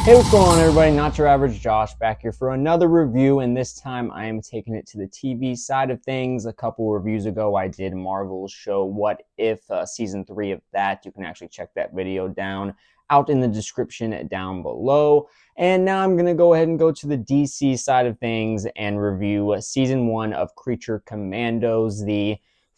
Hey, what's going on, everybody? Not Your Average Josh back here for another review, and this time I am taking it to the TV side of things. A couple reviews ago, I did Marvel's show What If, Season 3 of that. You can actually check that video out in the description down below. And now I'm going to go ahead and go to the DC side of things and review Season 1 of Creature Commandos, the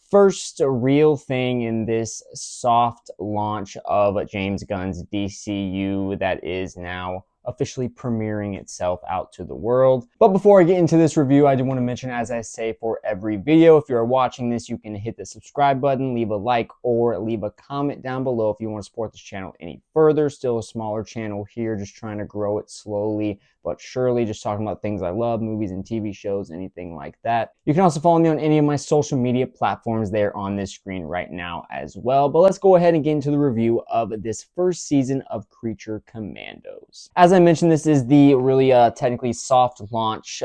first real thing in this soft launch of James Gunn's DCU that is now officially premiering itself out to the world. But before I get into this review, I do want to mention, as I say for every video, if you're watching this, you can hit the subscribe button, leave a like, or leave a comment down below if you want to support this channel any further. Still a smaller channel here, just trying to grow it slowly but surely, just talking about things I love, movies and TV shows, anything like that. You can also follow me on any of my social media platforms there on this screen right now as well. But let's go ahead and get into the review of this first season of Creature Commandos. As I mentioned, this is the really technically soft launch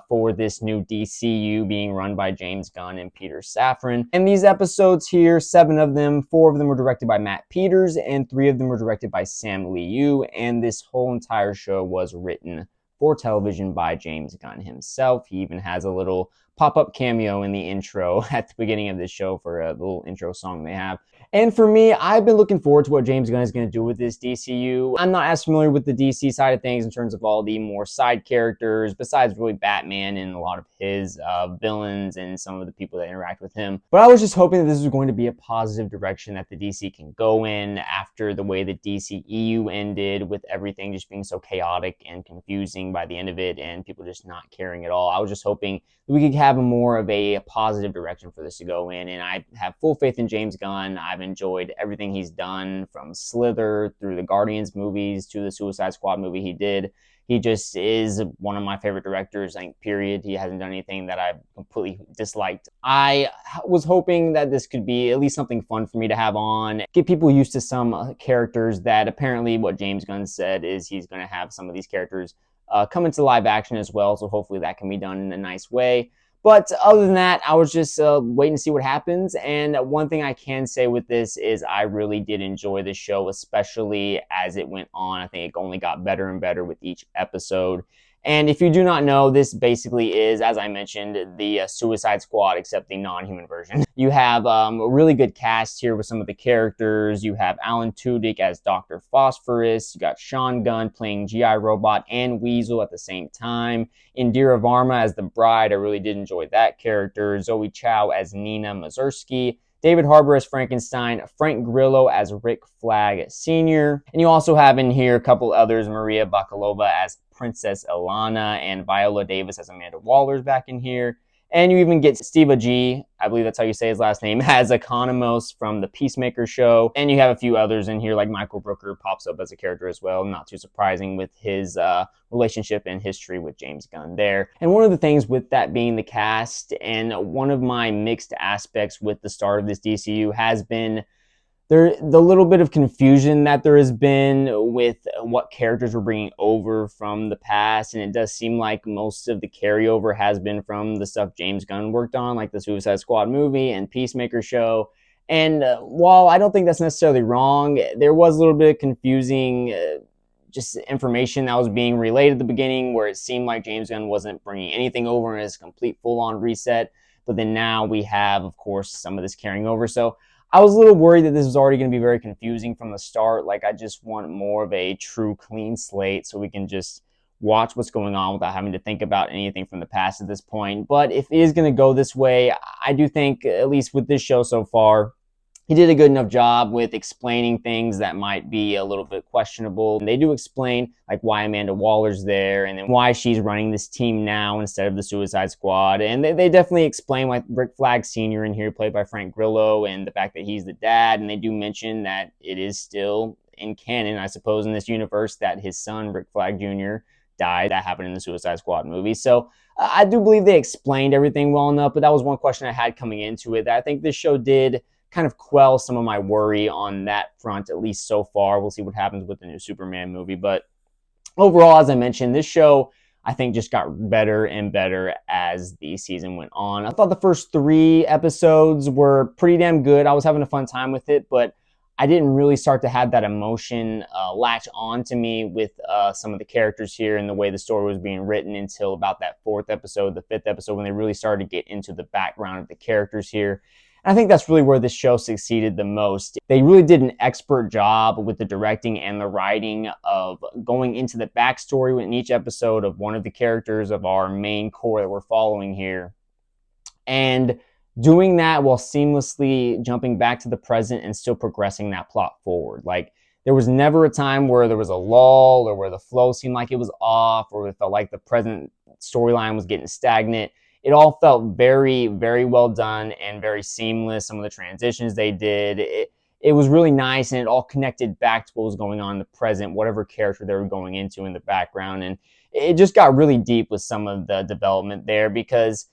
for this new DCU being run by James Gunn and Peter Safran. And these episodes here, 7 of them, 4 of them were directed by Matt Peters and 3 of them were directed by Sam Liu. And this whole entire show was written for television by James Gunn himself. He even has a little pop-up cameo in the intro at the beginning of this show for a little intro song they have. And for me, I've been looking forward to what James Gunn is going to do with this DCU. I'm not as familiar with the DC side of things in terms of all the more side characters, besides really Batman and a lot of his villains and some of the people that interact with him. But I was just hoping that this was going to be a positive direction that the DC can go in after the way the DCEU ended, with everything just being so chaotic and confusing by the end of it and people just not caring at all. I was just hoping that we could have more of a positive direction for this to go in, and I have full faith in James Gunn. I've enjoyed everything he's done, from Slither through the Guardians movies to the Suicide Squad movie he did. He just is one of my favorite directors, I think, period. He hasn't done anything that I've completely disliked. I was hoping that this could be at least something fun for me to have on, get people used to some characters that apparently what James Gunn said is he's going to have some of these characters come into live action as well, so hopefully that can be done in a nice way. But other than that, I was just waiting to see what happens. And one thing I can say with this is I really did enjoy the show, especially as it went on. I think it only got better and better with each episode. And if you do not know, this basically is, as I mentioned, the Suicide Squad, except the non-human version. You have a really good cast here with some of the characters. You have Alan Tudyk as Dr. Phosphorus. You got Sean Gunn playing G.I. Robot and Weasel at the same time. Indira Varma as the Bride. I really did enjoy that character. Zoe Chow as Nina Mazursky. David Harbour as Frankenstein, Frank Grillo as Rick Flag Sr. And you also have in here a couple others, Maria Bakalova as Princess Ilana, and Viola Davis as Amanda Waller's back in here. And you even get Steve G, I believe that's how you say his last name, as Economos from the Peacemaker show. And you have a few others in here, like Michael Brooker pops up as a character as well. Not too surprising with his relationship and history with James Gunn there. And one of the things with that being the cast, and one of my mixed aspects with the start of this DCU has been the little bit of confusion that there has been with what characters we're bringing over from the past. And it does seem like most of the carryover has been from the stuff James Gunn worked on, like the Suicide Squad movie and Peacemaker show. And while I don't think that's necessarily wrong, there was a little bit of confusing just information that was being relayed at the beginning, where it seemed like James Gunn wasn't bringing anything over in his complete full-on reset. But then now we have, of course, some of this carrying over. So I was a little worried that this was already going to be very confusing from the start. Like, I just want more of a true clean slate so we can just watch what's going on without having to think about anything from the past at this point. But if it is going to go this way, I do think, at least with this show so far, he did a good enough job with explaining things that might be a little bit questionable. And they do explain like why Amanda Waller's there and then why she's running this team now instead of the Suicide Squad. And they definitely explain like Rick Flag Sr. in here, played by Frank Grillo, and the fact that he's the dad. And they do mention that it is still in canon, I suppose, in this universe, that his son, Rick Flag Jr., died. That happened in the Suicide Squad movie. So I do believe they explained everything well enough, but that was one question I had coming into it, that I think this show did kind of quell some of my worry on that front, at least so far. We'll see what happens with the new Superman movie. But overall, as I mentioned, this show, I think, just got better and better as the season went on. I thought the first 3 episodes were pretty damn good. I was having a fun time with it, but I didn't really start to have that emotion latch on to me with some of the characters here and the way the story was being written until about that fourth episode, the fifth episode, when they really started to get into the background of the characters here. And I think that's really where this show succeeded the most. They really did an expert job with the directing and the writing of going into the backstory in each episode of one of the characters of our main core that we're following here. And doing that while seamlessly jumping back to the present and still progressing that plot forward. Like, there was never a time where there was a lull or where the flow seemed like it was off or it felt like the present storyline was getting stagnant. It all felt very, very well done and very seamless. Some of the transitions they did, it was really nice, and it all connected back to what was going on in the present, whatever character they were going into in the background. And it just got really deep with some of the development there, because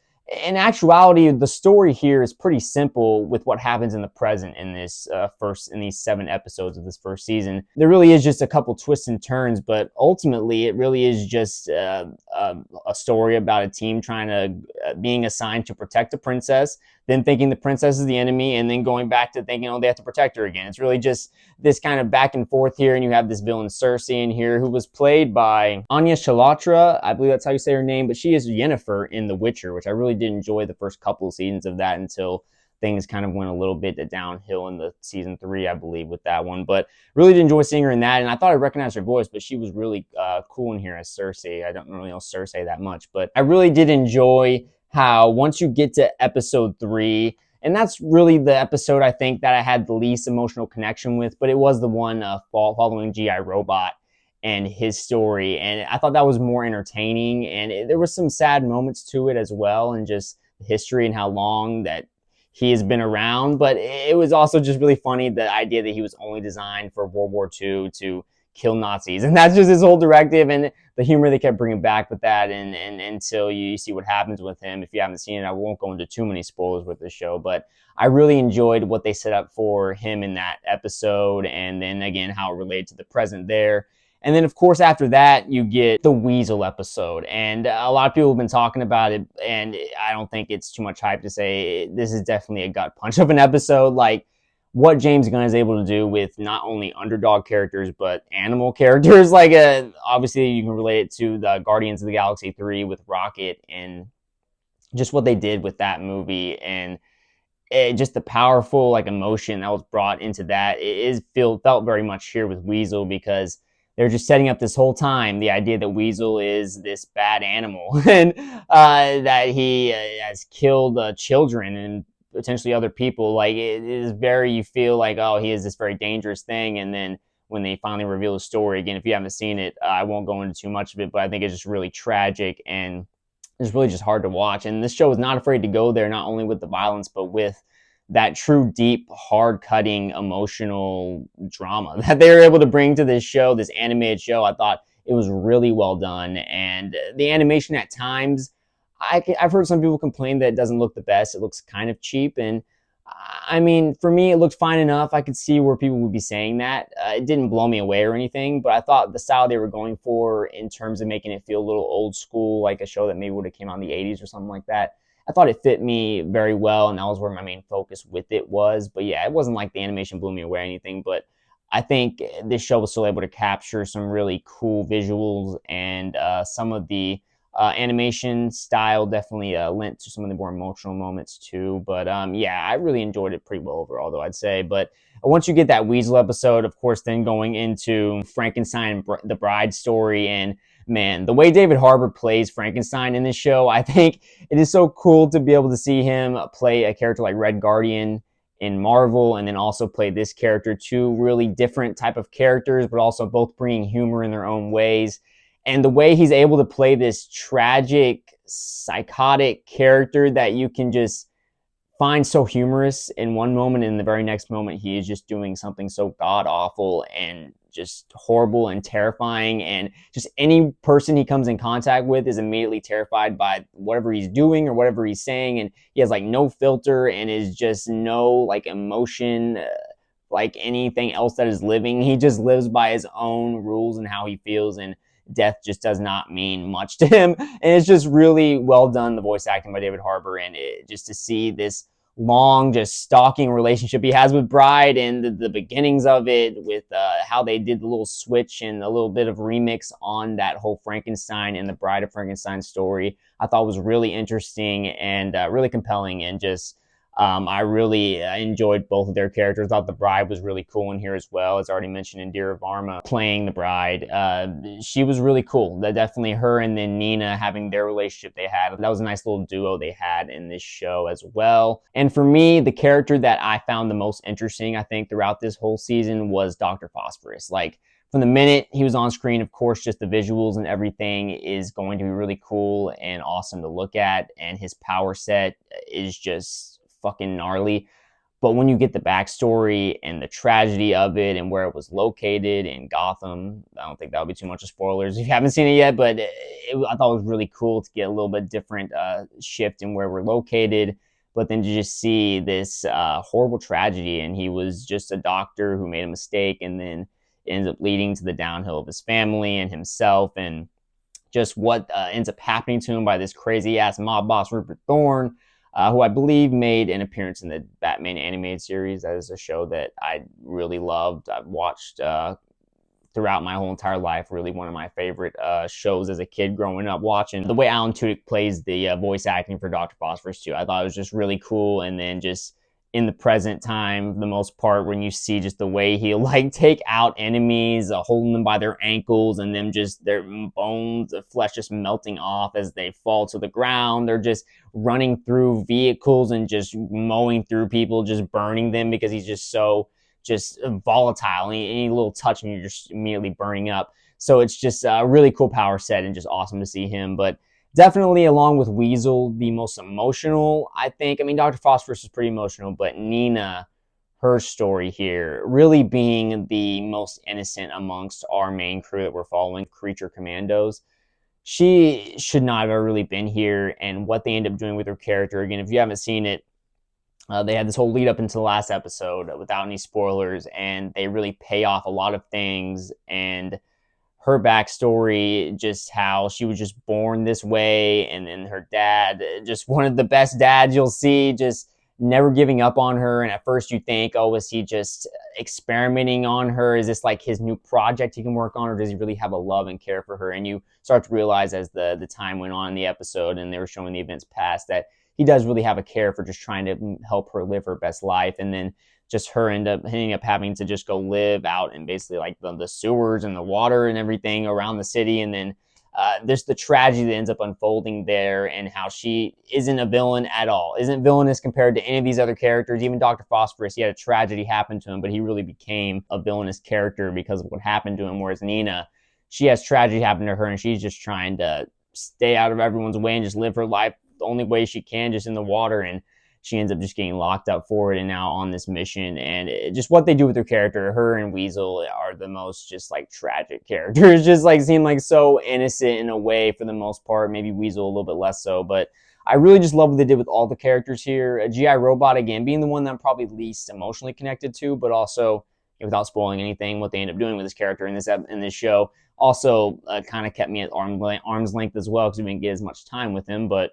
in actuality, the story here is pretty simple with what happens in the present in this in these 7 episodes of this first season. There really is just a couple twists and turns, but ultimately it really is just a story about a team trying to being assigned to protect a princess, then thinking the princess is the enemy, and then going back to thinking, oh, they have to protect her again. It's really just this kind of back and forth here, and you have this villain Cersei in here, who was played by Anya Chalotra. I believe that's how you say her name, but she is Yennefer in The Witcher, which I really did enjoy the first couple of seasons of that until things kind of went a little bit downhill in the season 3, I believe, with that one. But really did enjoy seeing her in that, and I thought I recognized her voice, but she was really cool in here as Cersei. I don't really know Cersei that much, but I really did enjoy how once you get to episode 3, and that's really the episode I think that I had the least emotional connection with, but it was the one following G.I. Robot and his story, and I thought that was more entertaining, and there was some sad moments to it as well, and just the history and how long that he has been around. But it was also just really funny, the idea that he was only designed for World War II to kill Nazis, and that's just his whole directive, and the humor they kept bringing back with that, and until you see what happens with him. If you haven't seen it, I won't go into too many spoilers with this show, but I really enjoyed what they set up for him in that episode, and then again how it related to the present there. And then, of course, after that, you get the Weasel episode. And a lot of people have been talking about it, and I don't think it's too much hype to say this is definitely a gut punch of an episode. Like, what James Gunn is able to do with not only underdog characters, but animal characters. Like, obviously, you can relate it to the Guardians of the Galaxy 3 with Rocket, and just what they did with that movie, and just the powerful emotion that was brought into that. Felt very much here with Weasel, because they're just setting up this whole time the idea that Weasel is this bad animal and that he has killed children and potentially other people. Like, it is very, you feel like, oh, he is this very dangerous thing. And then when they finally reveal the story, again, if you haven't seen it, I won't go into too much of it, but I think it's just really tragic, and it's really just hard to watch. And this show is not afraid to go there, not only with the violence, but with that true, deep, hard-cutting, emotional drama that they were able to bring to this show, this animated show. I thought it was really well done. And the animation at times, I've heard some people complain that it doesn't look the best. It looks kind of cheap. And I mean, for me, it looked fine enough. I could see where people would be saying that. It didn't blow me away or anything, but I thought the style they were going for in terms of making it feel a little old school, like a show that maybe would have came out in the 80s or something like that, I thought it fit me very well, and that was where my main focus with it was. But yeah, it wasn't like the animation blew me away or anything, but I think this show was still able to capture some really cool visuals, and some of the animation style definitely lent to some of the more emotional moments too. But yeah, I really enjoyed it pretty well overall, though, I'd say. But once you get that Weasel episode, of course, then going into Frankenstein, the Bride story, and man, the way David Harbour plays Frankenstein in this show, I think it is so cool to be able to see him play a character like Red Guardian in Marvel, and then also play this character, two really different type of characters, but also both bringing humor in their own ways. And the way he's able to play this tragic, psychotic character that you can just find so humorous in one moment, and in the very next moment he is just doing something so god-awful and just horrible and terrifying, and just any person he comes in contact with is immediately terrified by whatever he's doing or whatever he's saying, and he has no filter and is just no emotion like anything else that is living. He just lives by his own rules and how he feels, and death just does not mean much to him. And it's just really well done, the voice acting by David Harbour, and just to see this long, just stalking relationship he has with Bride, and the beginnings of it with how they did the little switch and a little bit of remix on that whole Frankenstein and the Bride of Frankenstein story, I thought was really interesting and really compelling, and just I really enjoyed both of their characters. I thought the Bride was really cool in here as well. As already mentioned, Indira Varma playing the Bride. She was really cool. Definitely her and then Nina having their relationship they had. That was a nice little duo they had in this show as well. And for me, the character that I found the most interesting, I think, throughout this whole season was Dr. Phosphorus. Like, from the minute he was on screen, of course, just the visuals and everything is going to be really cool and awesome to look at. And his power set is just fucking gnarly. But when you get the backstory and the tragedy of it and where it was located in Gotham, I don't think that'll be too much of spoilers if you haven't seen it yet, but I thought it was really cool to get a little bit different shift in where we're located, but then to just see this horrible tragedy. And he was just a doctor who made a mistake, and then it ends up leading to the downhill of his family and himself, and just what ends up happening to him by this crazy ass mob boss Rupert Thorne, who I believe made an appearance in the Batman animated series. That is a show that I really loved. I've watched throughout my whole entire life. Really one of my favorite shows as a kid growing up watching. The way Alan Tudyk plays the voice acting for Dr. Phosphorus too, I thought it was just really cool. And then just in the present time, for the most part, when you see just the way he'll like take out enemies, holding them by their ankles, and them just their bones, the flesh just melting off as they fall to the ground. They're just running through vehicles and just mowing through people, just burning them because he's just so just volatile. Any little touch and you're just immediately burning up. So it's just a really cool power set and just awesome to see him. But definitely, along with Weasel, the most emotional, I think. I mean, Dr. Phosphorus is pretty emotional, but Nina, her story here, really being the most innocent amongst our main crew that we're following, Creature Commandos. She should not have ever really been here, and what they end up doing with her character, again, if you haven't seen it, they had this whole lead up into the last episode without any spoilers, and they really pay off a lot of things. And her backstory, just how she was just born this way, and then her dad, just one of the best dads you'll see, just never giving up on her. And at first you think, oh, is he just experimenting on her? Is this like his new project he can work on, or does he really have a love and care for her? And you start to realize as the time went on in the episode and they were showing the events past, that he does really have a care for just trying to help her live her best life. And then just her ending up having to just go live out in basically like the sewers and the water and everything around the city. And then there's the tragedy that ends up unfolding there, and how she isn't a villain at all, isn't villainous compared to any of these other characters. Even Dr. Phosphorus, he had a tragedy happen to him, but he really became a villainous character because of what happened to him. Whereas Nina, she has tragedy happen to her, and she's just trying to stay out of everyone's way and just live her life the only way she can, just in the water. And she ends up just getting locked up for it and now on this mission. And just what they do with her character, her and Weasel are the most just like tragic characters. Just like seem like so innocent in a way for the most part. Maybe Weasel a little bit less so, but I really just love what they did with all the characters here. G.I. Robot, again, being the one that I'm probably least emotionally connected to, but also, without spoiling anything, what they end up doing with this character in this show also kind of kept me at arm's length as well, because we didn't get as much time with him. But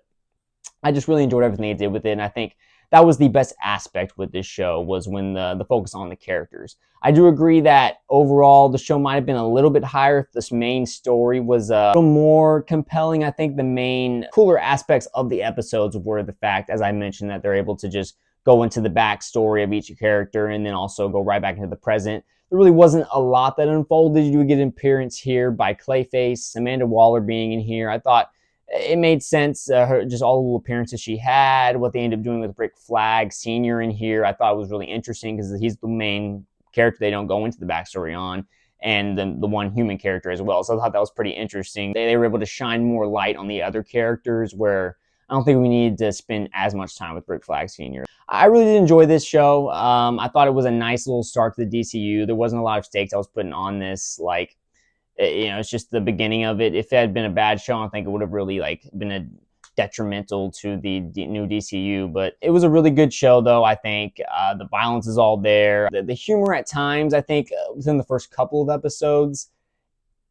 I just really enjoyed everything they did with it, and I think that was the best aspect with this show, was when the focus on the characters. I do agree that overall the show might have been a little bit higher if this main story was a little more compelling. I think the main cooler aspects of the episodes were the fact, as I mentioned, that they're able to just go into the backstory of each character and then also go right back into the present. There really wasn't a lot that unfolded. You would get an appearance here by Clayface, Amanda Waller being in here. I thought it made sense, just all the little appearances she had, what they ended up doing with Rick Flag Sr. in here. I thought it was really interesting because he's the main character they don't go into the backstory on, and the one human character as well. So I thought that was pretty interesting. They were able to shine more light on the other characters, where I don't think we needed to spend as much time with Rick Flag Sr. I really did enjoy this show. I thought it was a nice little start to the DCU. There wasn't a lot of stakes I was putting on this, like, it's just the beginning of it. If it had been a bad show, I think it would have really been a detrimental to the new DCU. But it was a really good show, though. I think the violence is all there. The humor at times, I think, within the first couple of episodes,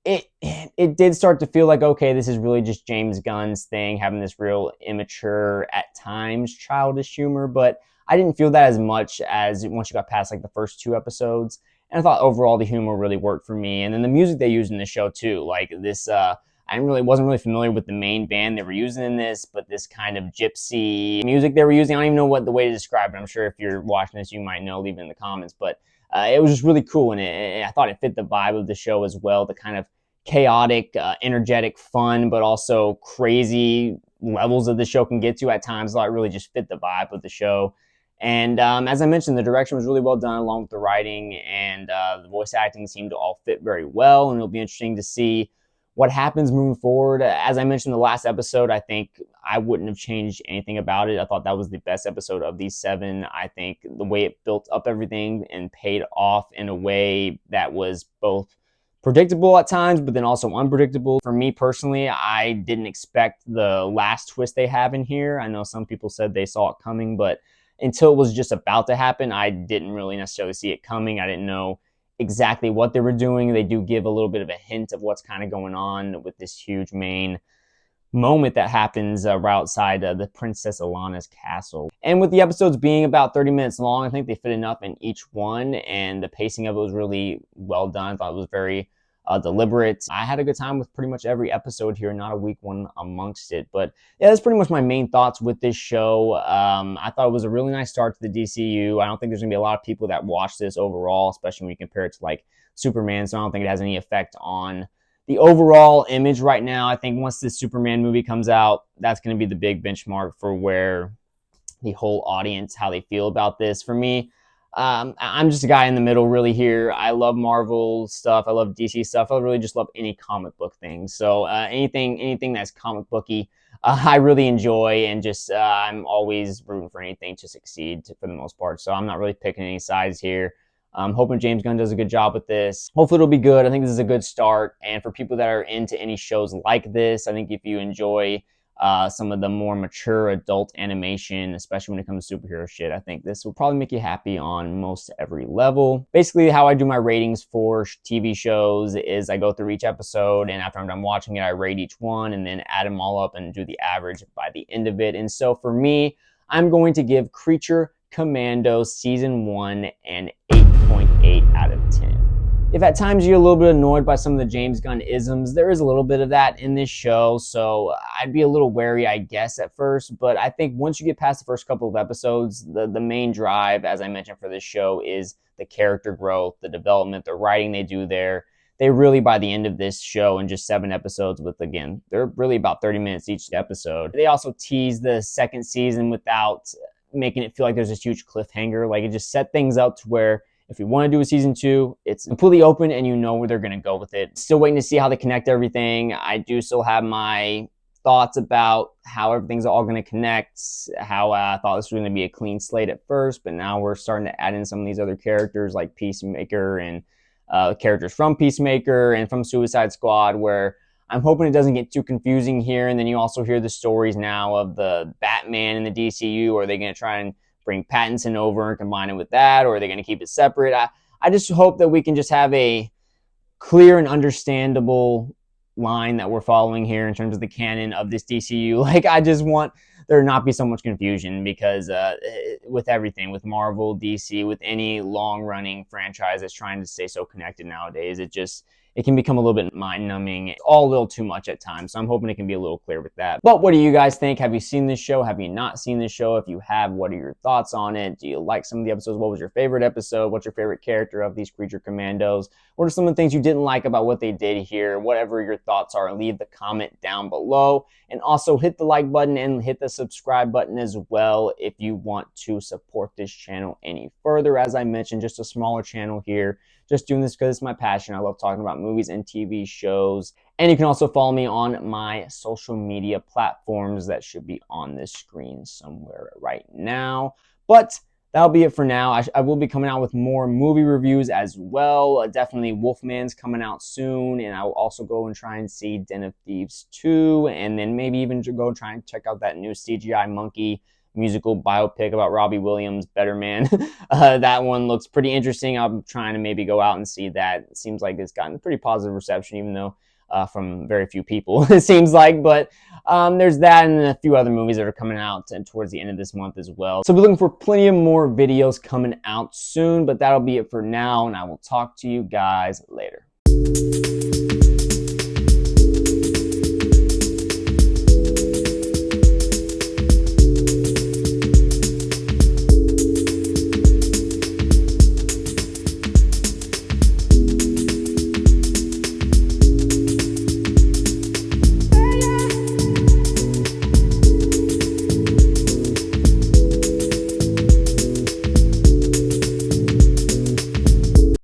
it did start to feel like, okay, this is really just James Gunn's thing, having this real immature, at times childish humor, but I didn't feel that as much as once you got past like the first 2 episodes. And I thought overall the humor really worked for me. And then the music they used in the show too, like this I wasn't really familiar with the main band they were using in this, but this kind of gypsy music they were using, I don't even know what the way to describe it. I'm sure if you're watching this, you might know, leave it in the comments, but it was just really cool, and I thought it fit the vibe of the show as well, the kind of chaotic, energetic, fun, but also crazy levels that the show can get to at times. I thought it really just fit the vibe of the show. And as I mentioned, the direction was really well done, along with the writing, and the voice acting seemed to all fit very well. And it'll be interesting to see what happens moving forward. As I mentioned in the last episode, I think I wouldn't have changed anything about it. I thought that was the best episode of these 7. I think the way it built up everything and paid off in a way that was both predictable at times, but then also unpredictable. For me personally, I didn't expect the last twist they have in here. I know some people said they saw it coming, but until it was just about to happen, I didn't really necessarily see it coming. I didn't know exactly what they were doing. They do give a little bit of a hint of what's kind of going on with this huge main moment that happens right outside the Princess Alana's castle. And with the episodes being about 30 minutes long, I think they fit enough in each one, and the pacing of it was really well done. I thought it was very deliberate. I had a good time with pretty much every episode here, not a weak one amongst it. But yeah, that's pretty much my main thoughts with this show. I thought it was a really nice start to the DCU. I don't think there's going to be a lot of people that watch this overall, especially when you compare it to like Superman, so I don't think it has any effect on the overall image right now. I think once this Superman movie comes out, that's going to be the big benchmark for where the whole audience, how they feel about this. For me, I'm just a guy in the middle really here. I love Marvel stuff. I love DC stuff. I really just love any comic book thing. So anything that's comic booky, I really enjoy, and just I'm always rooting for anything to succeed for the most part. So I'm not really picking any sides here. I'm hoping James Gunn does a good job with this. Hopefully it'll be good. I think this is a good start. And for people that are into any shows like this, I think if you enjoy some of the more mature adult animation, especially when it comes to superhero shit, I think this will probably make you happy on most every level. Basically, how I do my ratings for TV shows is I go through each episode, and after I'm done watching it, I rate each one and then add them all up and do the average by the end of it. And so for me, I'm going to give Creature Commandos Season 1 an 8.8 out of 10. If at times you're a little bit annoyed by some of the James Gunn isms, there is a little bit of that in this show, so I'd be a little wary, I guess, at first. But I think once you get past the first couple of episodes, the main drive, as I mentioned, for this show is the character growth, the development, the writing they do there. They really, by the end of this show, in just 7 episodes, with, again, they're really about 30 minutes each episode. They also tease the second season without making it feel like there's this huge cliffhanger. Like, it just set things up to where if you want to do a season 2, it's completely open and you know where they're going to go with it. Still waiting to see how they connect everything. I do still have my thoughts about how everything's all going to connect, how I thought this was going to be a clean slate at first, but now we're starting to add in some of these other characters like Peacemaker and characters from Peacemaker and from Suicide Squad, where I'm hoping it doesn't get too confusing here. And then you also hear the stories now of the Batman in the DCU. Are they going to try and bring Pattinson over and combine it with that, or are they going to keep it separate? I just hope that we can just have a clear and understandable line that we're following here in terms of the canon of this DCU. Like, I just want there to not be so much confusion, because with everything, with Marvel, DC, with any long-running franchise that's trying to stay so connected nowadays, it can become a little bit mind-numbing. It's all a little too much at times, so I'm hoping it can be a little clear with that. But what do you guys think? Have you seen this show? Have you not seen this show? If you have, what are your thoughts on it? Do you like some of the episodes? What was your favorite episode? What's your favorite character of these Creature Commandos? What are some of the things you didn't like about what they did here? Whatever your thoughts are, leave the comment down below. And also hit the like button and hit the subscribe button as well if you want to support this channel any further. As I mentioned, just a smaller channel here. Just doing this because it's my passion. I love talking about movies and TV shows. And you can also follow me on my social media platforms that should be on this screen somewhere right now. But that'll be it for now. I will be coming out with more movie reviews as well. Definitely Wolfman's coming out soon. And I will also go and try and see Den of Thieves 2. And then maybe even go try and check out that new CGI monkey musical biopic about Robbie Williams, Better Man. That one looks pretty interesting. I'm trying to maybe go out and see that. It seems like it's gotten a pretty positive reception, even though from very few people, it seems like. But there's that, and then a few other movies that are coming out towards the end of this month as well. So we're looking for plenty of more videos coming out soon, but that'll be it for now, and I will talk to you guys later.